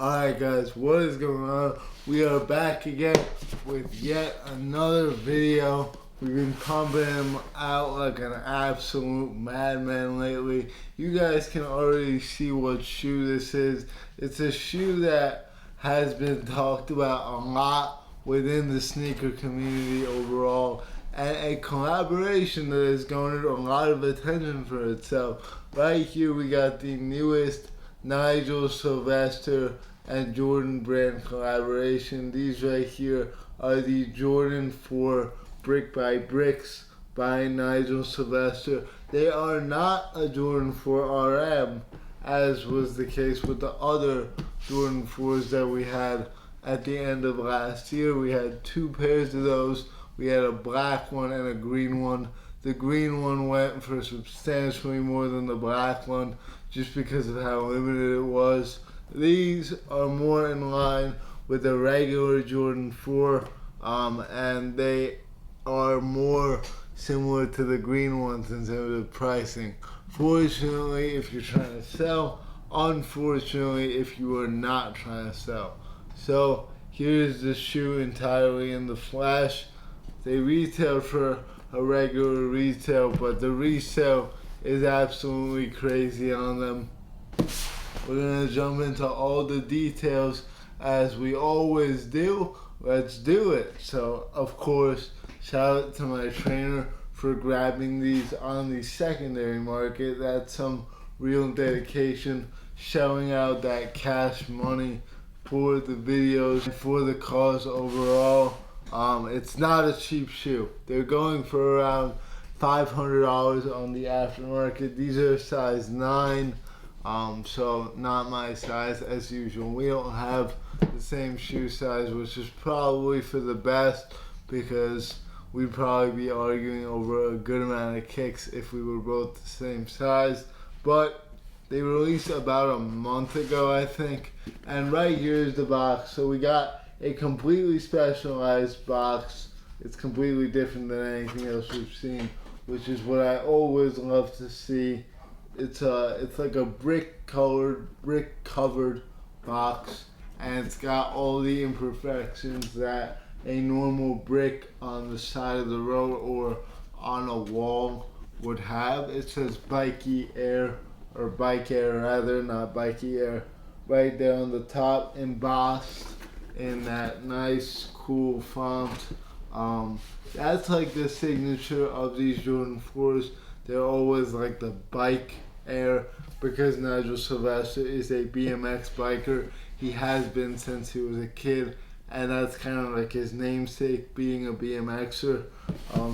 Alright guys, what is going on? We are back again with yet another video. We've been pumping them out like an absolute madman lately. You guys can already see what shoe this is. It's a shoe that has been talked about a lot within the sneaker community overall, and a collaboration that has garnered a lot of attention for itself. Right here we got the newest Nigel Sylvester and Jordan brand collaboration. These right here are the Jordan 4 Brick by Bricks by Nigel Sylvester. They are not a Jordan 4 RM, as was the case with the other Jordan 4s that we had at the end of last year. We had two pairs of those. We had a black one and a green one. The green one went for substantially more than the black one just because of how limited it was. These are more in line with the regular Jordan 4, and they are more similar to the green ones in terms of pricing. Fortunately, if you're trying to sell. Unfortunately, if you are not trying to sell. So here's the shoe entirely in the flesh. They retail for a regular retail, but the resale is absolutely crazy on them. We're gonna jump into all the details as we always do. Let's do it. So of course, shout out to my trainer for grabbing these on the secondary market. That's some real dedication, shelling out that cash money for the videos and for the cause overall. It's not a cheap shoe. They're going for around $500 on the aftermarket. These are size 9, so not my size as usual. We don't have the same shoe size, which is probably for the best because we'd probably be arguing over a good amount of kicks if we were both the same size. But they released about a month ago, I think. And right here is the box. So we got a completely specialized box. It's completely different than anything else we've seen, which is what I always love to see. It's like a brick covered box, and it's got all the imperfections that a normal brick on the side of the road or on a wall would have. It says Bikey Air, or Bike Air rather, not Bikey Air, right there on the top, embossed in that nice cool font. That's like the signature of these Jordan 4s. They're always like the Bike Air because Nigel Sylvester is a BMX biker. He has been since he was a kid, and that's kind of like his namesake, being a BMXer.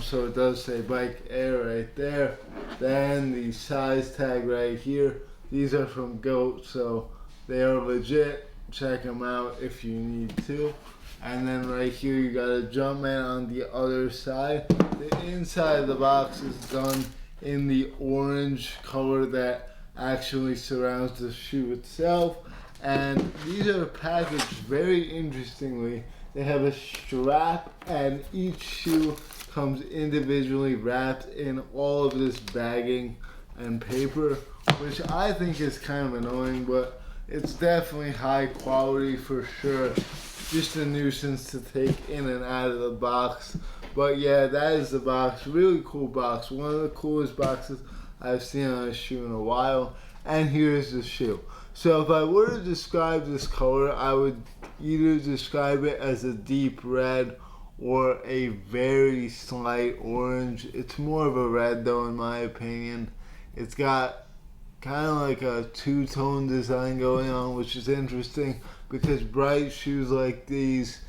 So it does say Bike Air right there. Then the size tag right here. These are from GOAT, so they are legit. Check them out if you need to. And then right here you got a Jumpman on the other side. The inside of the box is done in the orange color that actually surrounds the shoe itself. And these are packaged very interestingly. They have a strap, and each shoe comes individually wrapped in all of this bagging and paper, which I think is kind of annoying, but it's definitely high quality for sure. Just a nuisance to take in and out of the box. But yeah, that is the box. Really cool box. One of the coolest boxes I've seen on a shoe in a while. And here's the shoe. So if I were to describe this color, I would either describe it as a deep red or a very slight orange. It's more of a red though, in my opinion. It's got kind of like a two-tone design going on, which is interesting because bright shoes like these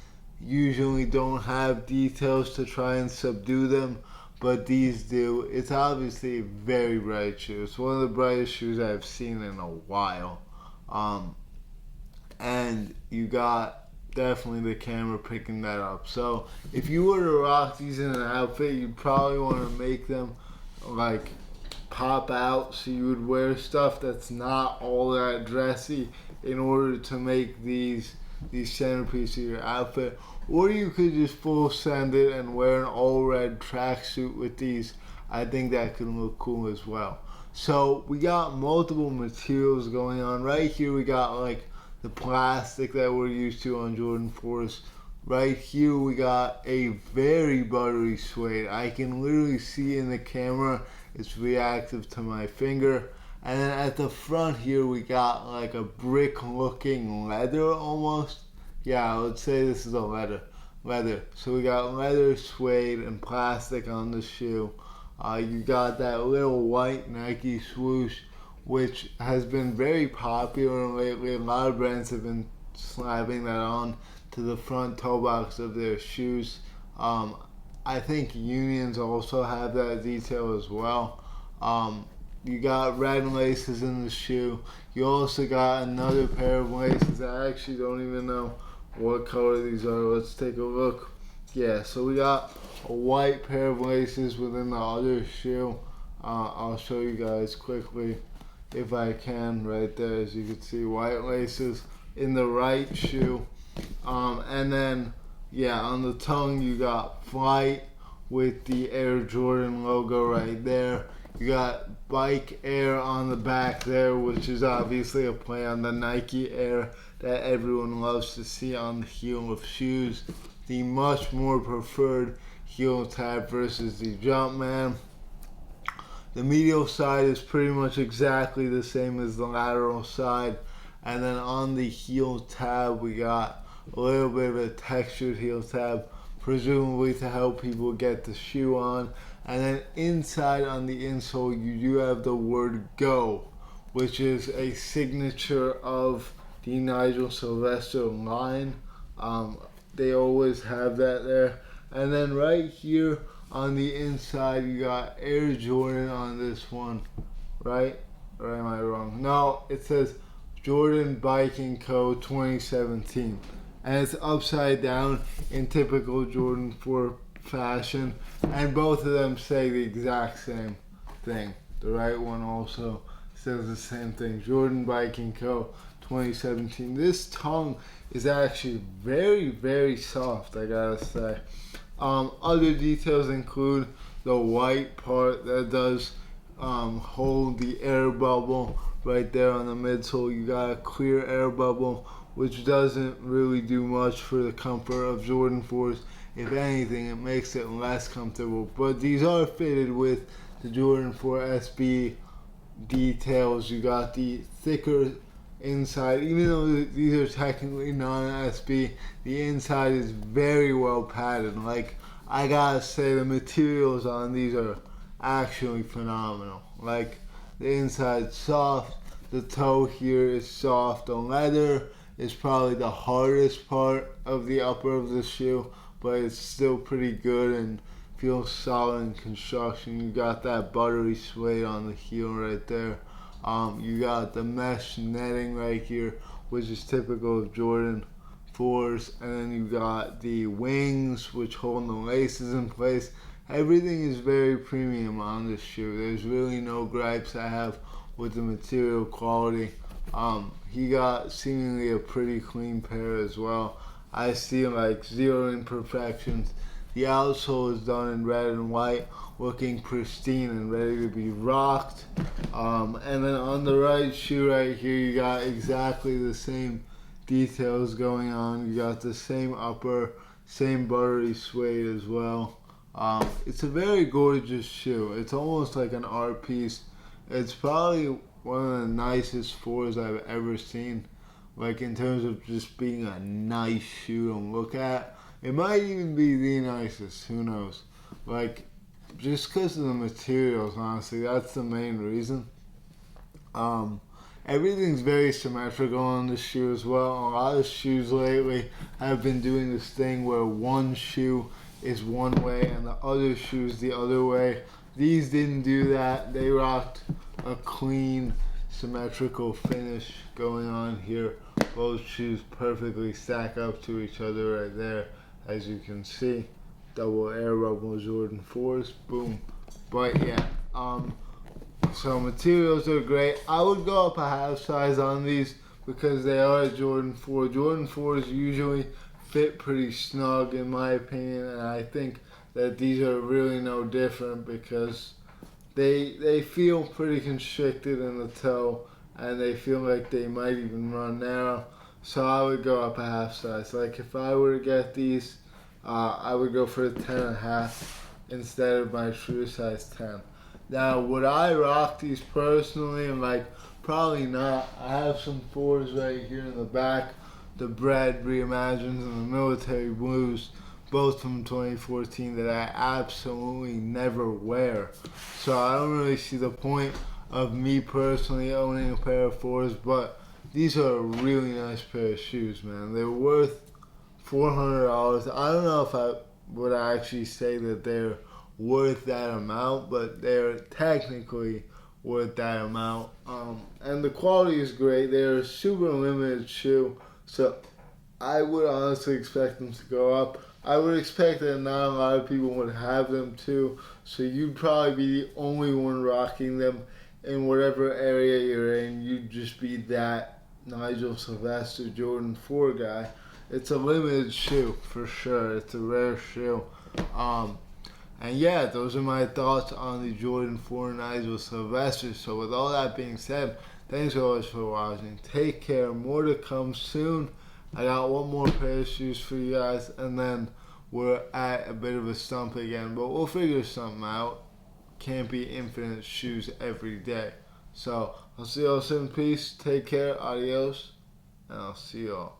usually don't have details to try and subdue them, but these do. It's obviously a very bright shoe. It's one of the brightest shoes I've seen in a while. And you got definitely the camera picking that up. So if you were to rock these in an outfit, you'd probably want to make them like pop out, so you would wear stuff that's not all that dressy in order to make these centerpiece of your outfit. Or you could just full send it and wear an all red tracksuit with these. I think that could look cool as well. So we got multiple materials going on. Right here we got like the plastic that we're used to on Jordan 4s. Right here we got a very buttery suede. I can literally see in the camera it's reactive to my finger. And then at the front here we got like a brick looking leather almost. Yeah, I would say this is a leather. So we got leather, suede, and plastic on the shoe. You got that little white Nike swoosh, which has been very popular lately. A lot of brands have been slapping that on to the front toe box of their shoes. I think Unions also have that detail as well. You got red laces in the shoe. You also got another pair of laces. I actually don't even know what color these are. Let's take a look. Yeah, so we got a white pair of laces within the other shoe. I'll show you guys quickly if I can. Right there, as you can see, white laces in the right shoe. And then, yeah, on the tongue you got Flight with the Air Jordan logo right there. You got Bike Air on the back there, which is obviously a play on the Nike Air that everyone loves to see on the heel of shoes. The much more preferred heel tab versus the Jumpman. The medial side is pretty much exactly the same as the lateral side. And then on the heel tab, we got a little bit of a textured heel tab, presumably to help people get the shoe on. And then inside on the insole, you do have the word Go, which is a signature of the Nigel Sylvester line. They always have that there. And then right here on the inside, you got Air Jordan on this one, right? Or am I wrong? No, it says Jordan Biking Co. 2017. And it's upside down in typical Jordan 4 fashion. And both of them say the exact same thing. The right one also says the same thing. Jordan Biking Co. 2017. This tongue is actually very, very soft, I gotta say. Other details include the white part that does hold the air bubble right there on the midsole. You got a clear air bubble, which doesn't really do much for the comfort of Jordan 4s. If anything, it makes it less comfortable. But these are fitted with the Jordan 4 SB details. You got the thicker inside, even though these are technically non-SB, the inside is very well padded. Like, I gotta say, the materials on these are actually phenomenal. Like, the inside's soft, the toe here is soft. The leather is probably the hardest part of the upper of the shoe, but it's still pretty good and feels solid in construction. You got that buttery suede on the heel right there. You got the mesh netting right here, which is typical of Jordan 4s. And then you got the wings, which hold the laces in place. Everything is very premium on this shoe. There's really no gripes I have with the material quality. He got seemingly a pretty clean pair as well. I see like zero imperfections. The outsole is done in red and white, looking pristine and ready to be rocked. And then on the right shoe right here, you got exactly the same details going on. You got the same upper, same buttery suede as well. It's a very gorgeous shoe. It's almost like an art piece. It's probably one of the nicest 4s I've ever seen. Like, in terms of just being a nice shoe to look at. It might even be the nicest, who knows. Like, just because of the materials, honestly, that's the main reason. Everything's very symmetrical on this shoe as well. A lot of shoes lately have been doing this thing where one shoe is one way and the other shoe's the other way. These didn't do that. They rocked a clean, symmetrical finish going on here. Both shoes perfectly stack up to each other right there, as you can see. Double air bubble Jordan 4s, boom. But yeah, so materials are great. I would go up a half size on these because they are Jordan 4. Jordan 4s usually fit pretty snug in my opinion, and I think that these are really no different because they feel pretty constricted in the toe and they feel like they might even run narrow. So I would go up a half size. Like if I were to get these, I would go for a 10.5 instead of my true size 10. Now, would I rock these personally? And like, probably not. I have some 4s right here in the back. The Bread Reimagined and the Military Blues, both from 2014, that I absolutely never wear. So I don't really see the point of me personally owning a pair of 4s, but these are a really nice pair of shoes, man. They're worth $400. I don't know if I would actually say that they're worth that amount, but they're technically worth that amount. And the quality is great. They're a super limited shoe, so I would honestly expect them to go up. I would expect that not a lot of people would have them too, so you'd probably be the only one rocking them in whatever area you're in. You'd just be that Nigel Sylvester Jordan 4 guy. It's a limited shoe for sure. It's a rare shoe. And yeah, those are my thoughts on the Jordan 4 Nigel Sylvester. So with all that being said, thanks always for watching. Take care. More to come soon. I got one more pair of shoes for you guys, and then we're at a bit of a stump again. But we'll figure something out. Can't be infinite shoes every day. So I'll see y'all soon. Peace. Take care. Adios. And I'll see y'all.